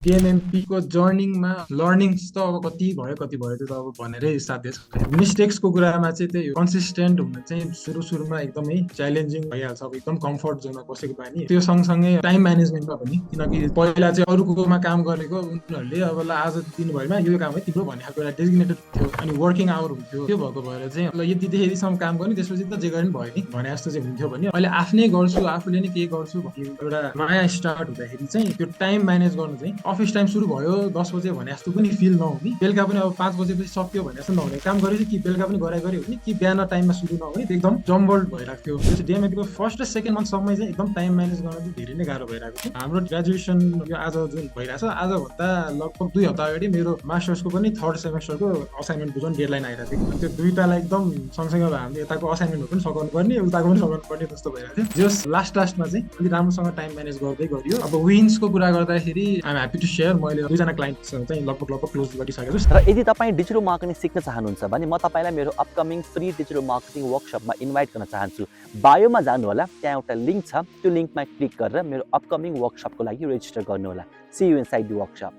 DMMP को जर्निङमा learnings त अब कति भयो त्यो त अब भनेरै साध्य छ। मिस्टेक्सको कुरामा चाहिँ त्यही कन्सिस्टेन्ट हुन चाहिँ सुरुमा एकदमै च्यालेन्जिङ भइहाल्छ। अब एकदम कम्फर्ट जोनमा बसेको बानी त्यो सँगसँगै टाइम म्यानेजमेन्टमा पनि, किनकि पहिला चाहिँ अरूकोमा काम गरेको उनीहरूले अब ल आज दिनभरिमा यो काम है तिम्रो भन्ने खालको एउटा डेजिग्नेटेड थियो अनि वर्किङ आवर हुन्थ्यो। त्यो भएको भएर चाहिँ ल यतिसम्म काम गर्ने त्यसपछि त जे गरे पनि भयो नि भने जस्तो चाहिँ हुन्थ्यो भने अहिले आफ्नै गर्छु आफूले नै के गर्छु भन्ने एउटा नयाँ स्टार्ट हुँदाखेरि चाहिँ त्यो टाइम म्यानेज गर्नु चाहिँ अफिस टाइम सुरु भयो 10 बजे भने जस्तो पनि फिल नहुने, बेलुका पनि अब 5 बजेपछि सक्यो भने जस्तो नहुने, काम गरेपछि कि बेलुका पनि गरे हो कि बिहान टाइममा सुरु नहुने, एकदम जम्बल्ड भइरहेको थियो। त्यो डिएमएपीको फर्स्ट र सेकेन्ड मन्थसम्मै चाहिँ एकदम टाइम म्यानेज गर्न चाहिँ धेरै नै गाह्रो भइरहेको थियो। हाम्रो ग्रेजुएसन यो आज जुन भइरहेछ आजभन्दा लगभग 2 हप्ता अगाडि मेरो मास्टर्सको पनि थर्ड सेमेस्टरको असाइनमेन्टको जुन डेडलाइन आइरहेको थियो, त्यो दुईटालाई एकदम सँगसँगै अब हामीले यताको असाइनमेन्टहरू पनि सघाउनु पर्ने उताको पनि सघाउनु पर्ने जस्तो भइरहेको थियो। जस लास्टमा चाहिँ अलिक राम्रोसँग टाइम म्यानेज गर्दै गरियो। अब विन्सको कुरा गर्दाखेरि आइएम ह्याप्पी टु सेयर, मैले 2 जना क्लाइन्टसँग चाहिँ लगभग क्लोज गरिसकेको छु। र यदि तपाईँ डिजिटल मार्केटिङ सिक्न चाहनुहुन्छ भने म तपाईँलाई मेरो अपकमिङ फ्री डिजिटल मार्केटिङ वर्कसपमा इन्भाइट गर्न चाहन्छु। बायोमा जानु होला, त्यहाँ एउटा लिङ्क छ, त्यो लिङ्कमा क्लिक गरेर मेरो अपकमिङ वर्कसपको लागि रेजिस्टर गर्नु होला। See you inside the workshop.